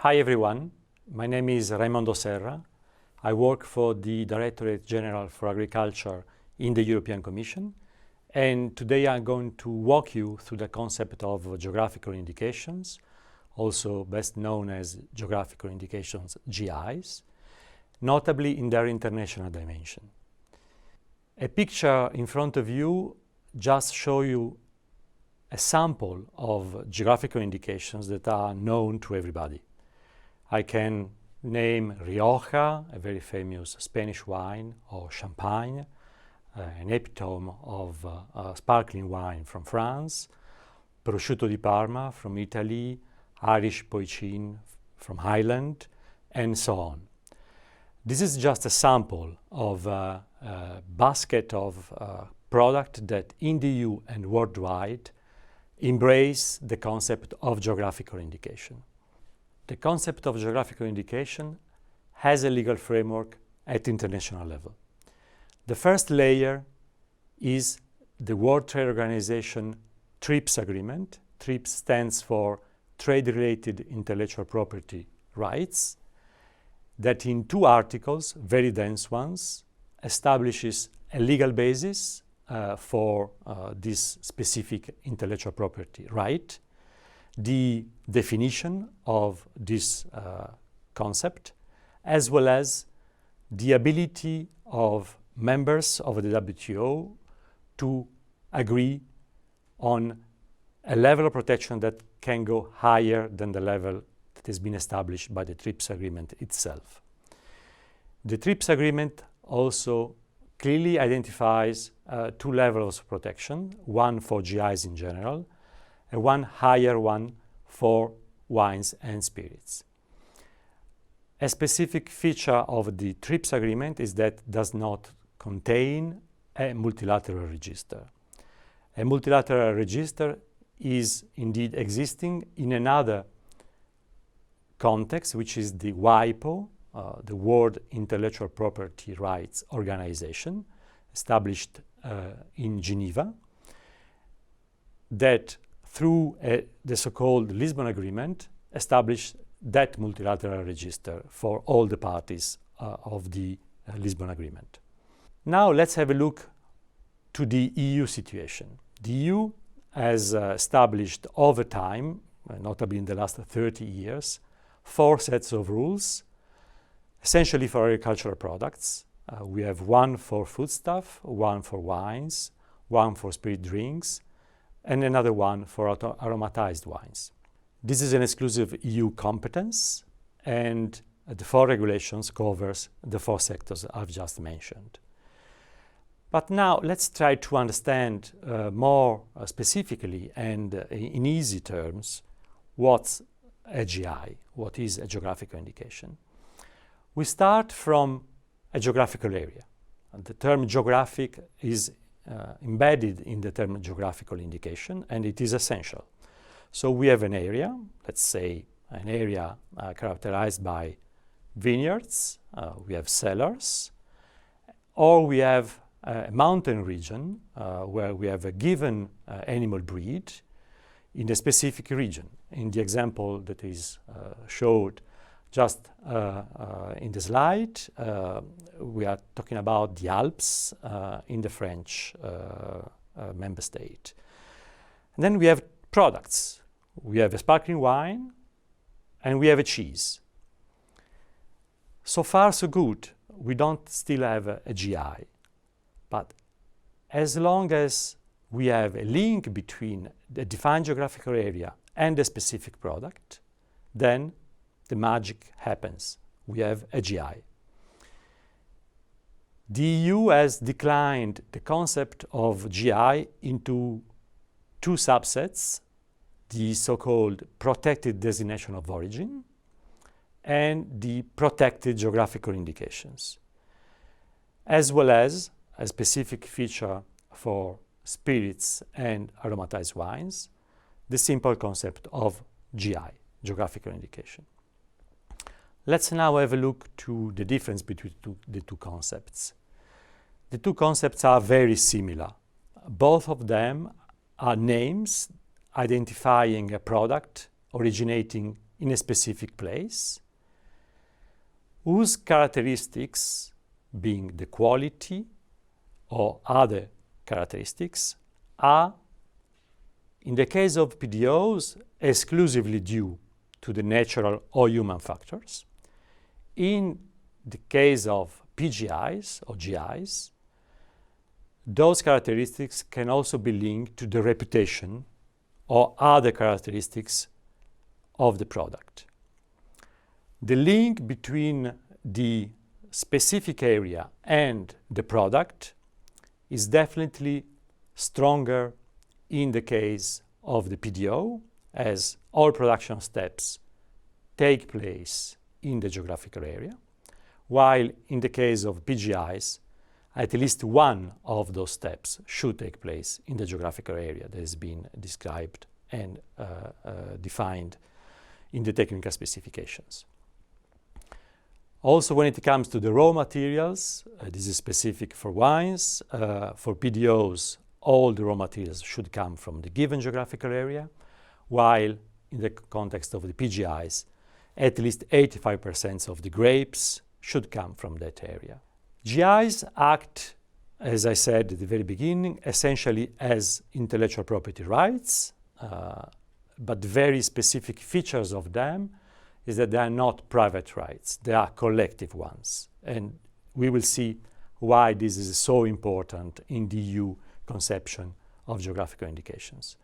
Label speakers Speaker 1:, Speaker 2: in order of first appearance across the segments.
Speaker 1: Hi everyone, my name is Raimondo Serra. I work for the Directorate General for Agriculture in the European Commission, and today I'm going to walk you through the concept of geographical indications, also best known as geographical indications, GIs, notably in their international dimension. A picture in front of you just shows you a sample of geographical indications that are known to everybody. I can name Rioja, a very famous Spanish wine, or Champagne, an epitome of sparkling wine from France, Prosciutto di Parma from Italy, Irish Poiccin from Ireland, and so on. This is just a sample of a basket of products that in the EU and worldwide embrace the concept of geographical indication. The concept of geographical indication has a legal framework at international level. The first layer is the World Trade Organization TRIPS agreement. TRIPS stands for Trade-Related Intellectual Property Rights, that in 2 articles, very dense ones, establishes a legal basis for this specific intellectual property right, the definition of this concept, as well as the ability of members of the WTO to agree on a level of protection that can go higher than the level that has been established by the TRIPS agreement itself. The TRIPS agreement also clearly identifies 2 levels of protection, one for GIs in general, and one higher one for wines and spirits. A specific feature of the TRIPS agreement is that it does not contain a multilateral register. A multilateral register is indeed existing in another context, which is the WIPO, the World Intellectual Property Rights Organization, established in Geneva, that through the so-called Lisbon Agreement established that multilateral register for all the parties of the Lisbon Agreement. Now let's have a look to the EU situation. The EU has established over time, notably in the last 30 years, 4 sets of rules, essentially for agricultural products. We have one for foodstuff, one for wines, one for spirit drinks, and another one for aromatized wines. This is an exclusive EU competence, and the 4 regulations covers the 4 sectors I've just mentioned. But now let's try to understand more specifically and in easy terms what's a GI, what is a geographical indication. We start from a geographical area. And the term geographic is embedded in the term geographical indication, and it is essential. So we have an area, let's say an area characterized by vineyards, we have cellars, or we have a mountain region where we have a given animal breed in a specific region. In the example that is showed just in the slide, we are talking about the Alps in the French member state. And then we have products. We have a sparkling wine and we have a cheese. So far so good. We don't still have a GI. But as long as we have a link between the defined geographical area and a specific product, then the magic happens. We have a GI. The EU has declined the concept of GI into 2 subsets, the so-called protected designation of origin and the protected geographical indications, as well as a specific feature for spirits and aromatized wines, the simple concept of GI, geographical indication. Let's now have a look to the difference between the 2 concepts. The 2 concepts are very similar. Both of them are names identifying a product originating in a specific place, whose characteristics, being the quality or other characteristics, are, in the case of PDOs, exclusively due to the natural or human factors. In the case of PGIs or GIs, those characteristics can also be linked to the reputation or other characteristics of the product. The link between the specific area and the product is definitely stronger in the case of the PDO, as all production steps take place in the geographical area, while in the case of PGIs, at least one of those steps should take place in the geographical area that has been described and defined in the technical specifications. Also, when it comes to the raw materials, this is specific for wines. For PDOs, all the raw materials should come from the given geographical area, while in the context of the PGIs, at least 85% of the grapes should come from that area. GIs act, as I said at the very beginning, essentially as intellectual property rights, but very specific features of them is that they are not private rights, they are collective ones. And we will see why this is so important in the EU conception of geographical indications.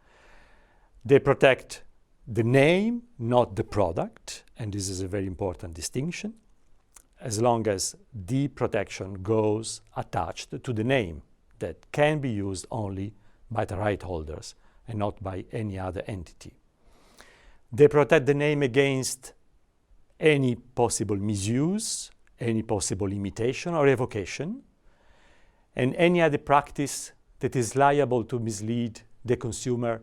Speaker 1: They protect the name, not the product, and this is a very important distinction, as long as the protection goes attached to the name that can be used only by the right holders and not by any other entity. They protect the name against any possible misuse, any possible imitation or evocation, and any other practice that is liable to mislead the consumer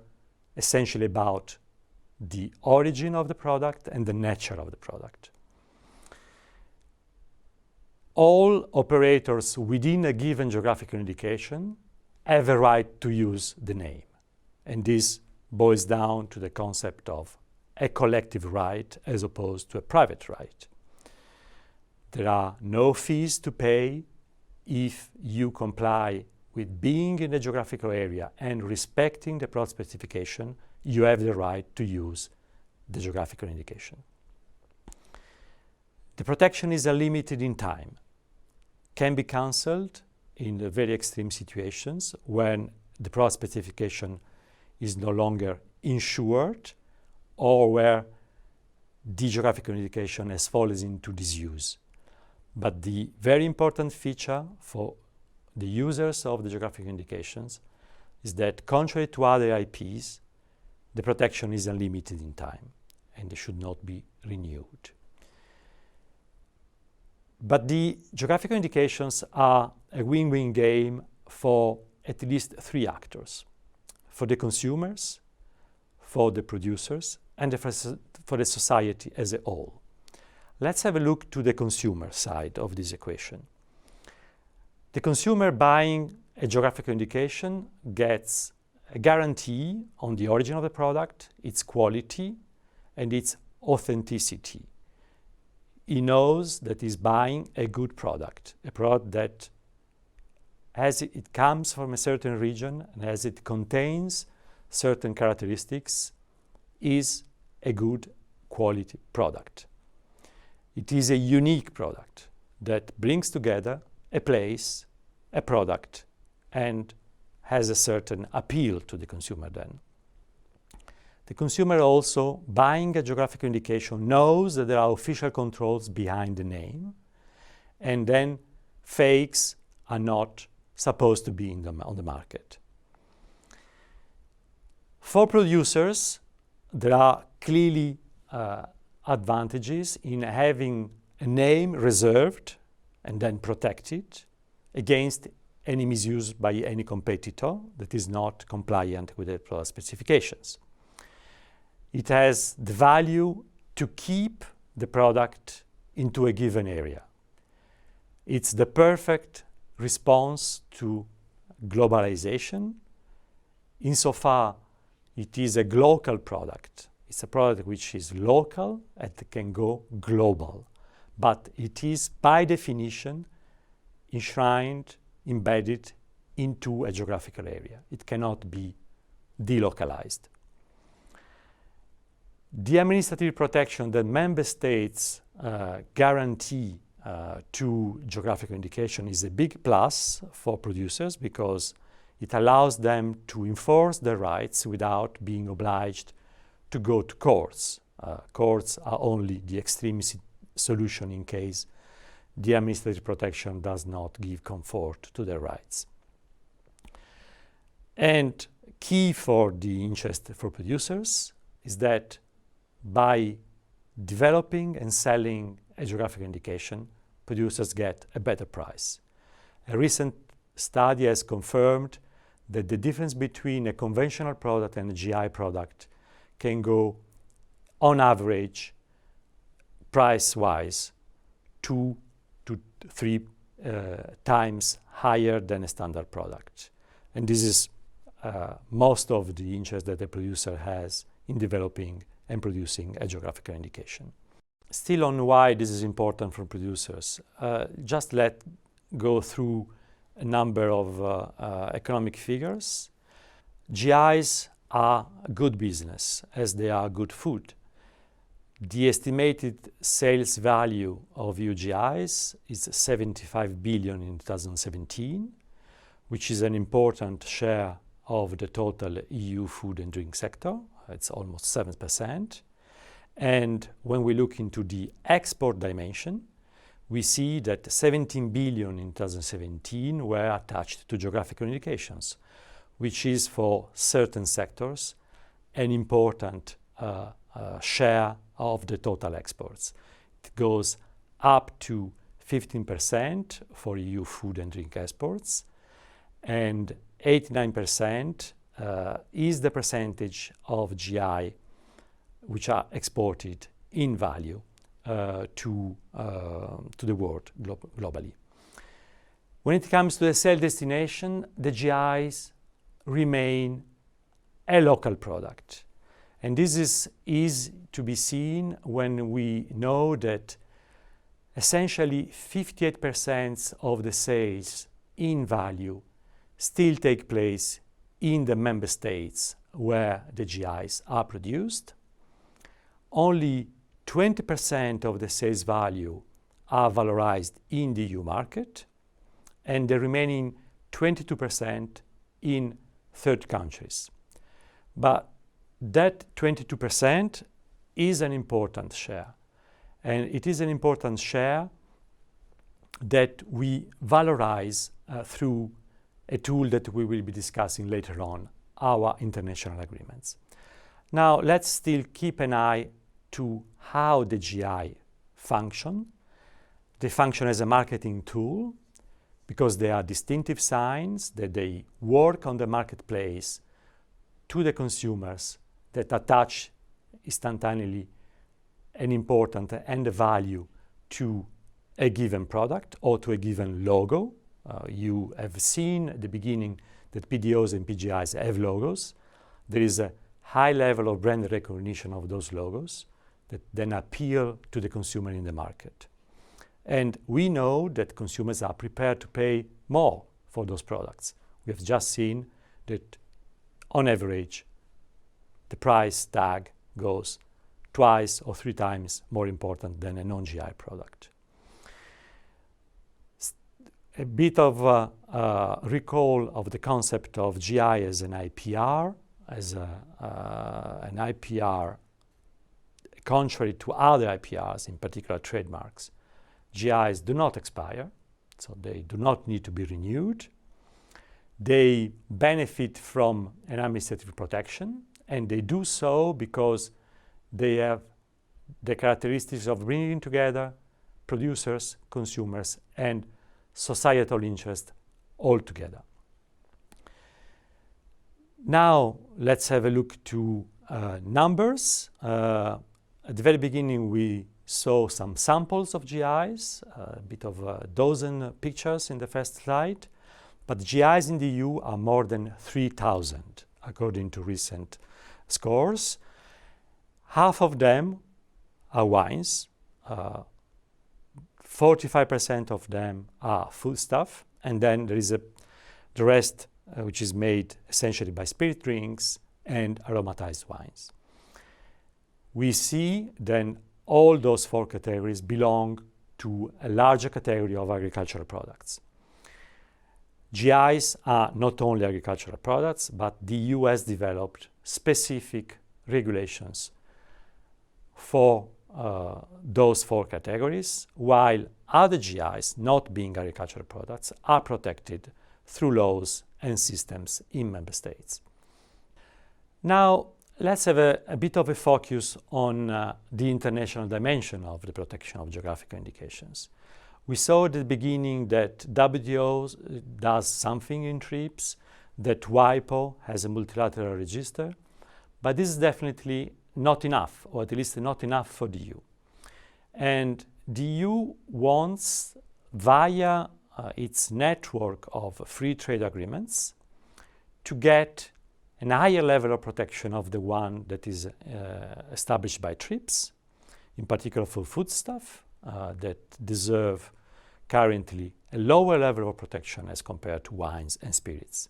Speaker 1: essentially about the origin of the product and the nature of the product. All operators within a given geographical indication have a right to use the name. And this boils down to the concept of a collective right as opposed to a private right. There are no fees to pay if you comply with being in the geographical area and respecting the product specification. You have the right to use the geographical indication. The protection is unlimited in time, can be cancelled in the very extreme situations when the product specification is no longer insured or where the geographical indication has fallen into disuse. But the very important feature for the users of the geographical indications is that, contrary to other IPs, the protection is unlimited in time and they should not be renewed. But the geographical indications are a win-win game for at least three actors: for the consumers, for the producers, and for the society as a whole. Let's have a look to the consumer side of this equation. The consumer buying a geographical indication gets a guarantee on the origin of the product, its quality, and its authenticity. He knows that he's buying a good product, a product that, as it comes from a certain region and as it contains certain characteristics, is a good quality product. It is a unique product that brings together a place, a product, and has a certain appeal to the consumer then. The consumer also, buying a geographical indication, knows that there are official controls behind the name, and then fakes are not supposed to be on the market. For producers, there are clearly advantages in having a name reserved and then protected against any misuse by any competitor that is not compliant with the product specifications. It has the value to keep the product into a given area. It's the perfect response to globalization. Insofar, it is a local product It's a product which is local and can go global, but it is by definition enshrined, embedded into a geographical area. It cannot be delocalized. The administrative protection that member states guarantee to geographical indication is a big plus for producers because it allows them to enforce their rights without being obliged to go to courts. Courts are only the extreme solution in case the administrative protection does not give comfort to their rights. And key for the interest for producers is that by developing and selling a geographical indication, producers get a better price. A recent study has confirmed that the difference between a conventional product and a GI product can go, on average, price-wise, 2 to 3 times higher than a standard product. And this is most of the interest that the producer has in developing and producing a geographical indication. Still on why this is important for producers, just let go through a number of economic figures. GIs are good business as they are good food. The estimated sales value of EU GIs is 75 billion in 2017, which is an important share of the total EU food and drink sector. It's almost 7%. And when we look into the export dimension, we see that 17 billion in 2017 were attached to geographical indications, which is for certain sectors an important share of the total exports. It goes up to 15% for EU food and drink exports, and 89% is the percentage of GI which are exported in value to the world globally. When it comes to the sale destination, the GIs remain a local product. And this is easy to be seen when we know that essentially 58% of the sales in value still take place in the member states where the GIs are produced. Only 20% of the sales value are valorized in the EU market, and the remaining 22% in third countries. But that 22% is an important share, and it is an important share that we valorize through a tool that we will be discussing later on, our international agreements. Now, let's still keep an eye to how the GI function. They function as a marketing tool because they are distinctive signs that they work on the marketplace to the consumers that attach instantaneously an important and a value to a given product or to a given logo. You have seen at the beginning that PDOs and PGIs have logos. There is a high level of brand recognition of those logos that then appeal to the consumer in the market. And we know that consumers are prepared to pay more for those products. We have just seen that on average, the price tag goes twice or 3 times more important than a non-GI product. A bit of recall of the concept of GI as an IPR, an IPR contrary to other IPRs, in particular trademarks. GIs do not expire, so they do not need to be renewed. They benefit from an administrative protection, and they do so because they have the characteristics of bringing together producers, consumers, and societal interest all together. Now, let's have a look to numbers. At the very beginning, we saw some samples of GIs, a bit of a dozen pictures in the first slide, but GIs in the EU are more than 3,000, according to recent scores. Half of them are wines, 45% of them are foodstuff, and then there is the rest which is made essentially by spirit drinks and aromatized wines. We see then all those four categories belong to a larger category of agricultural products. GIs are not only agricultural products, but the EU has developed specific regulations for those four categories, while other GIs, not being agricultural products, are protected through laws and systems in member states. Now, let's have a bit of a focus on the international dimension of the protection of geographical indications. We saw at the beginning that WTO does something in TRIPS, that WIPO has a multilateral register, but this is definitely not enough, or at least not enough for the EU. And the EU wants, via its network of free trade agreements, to get a higher level of protection of the one that is established by TRIPS, in particular for foodstuff that deserve currently a lower level of protection as compared to wines and spirits.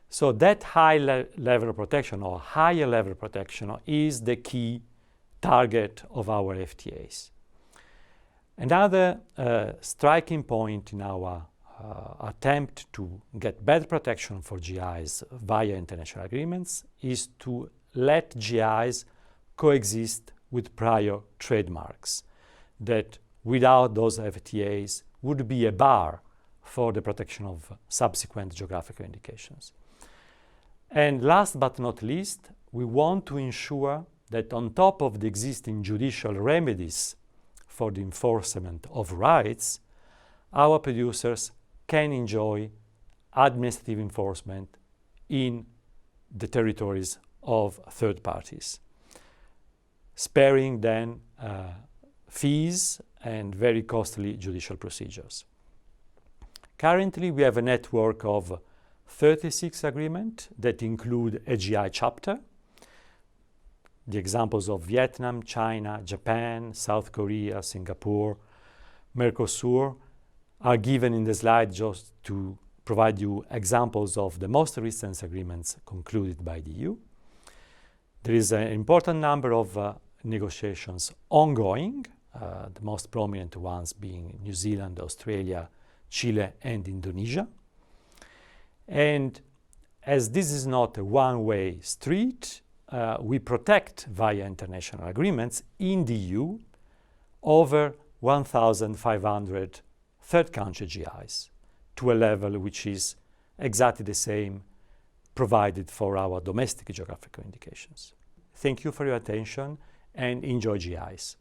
Speaker 1: So that high level of protection, or higher level of protection, is the key target of our FTAs. Another striking point in our attempt to get better protection for GIs via international agreements is to let GIs coexist with prior trademarks that, without those FTAs, would be a bar for the protection of subsequent geographical indications. And last but not least, we want to ensure that on top of the existing judicial remedies for the enforcement of rights, our producers can enjoy administrative enforcement in the territories of third parties, sparing then fees and very costly judicial procedures. Currently, we have a network of 36 agreements that include a GI chapter. The examples of Vietnam, China, Japan, South Korea, Singapore, Mercosur are given in the slide just to provide you examples of the most recent agreements concluded by the EU. There is an important number of negotiations ongoing, the most prominent ones being New Zealand, Australia, Chile, and Indonesia. And as this is not a one-way street, we protect via international agreements in the EU over 1,500 third country GIs to a level which is exactly the same provided for our domestic geographical indications. Thank you for your attention and enjoy GIs.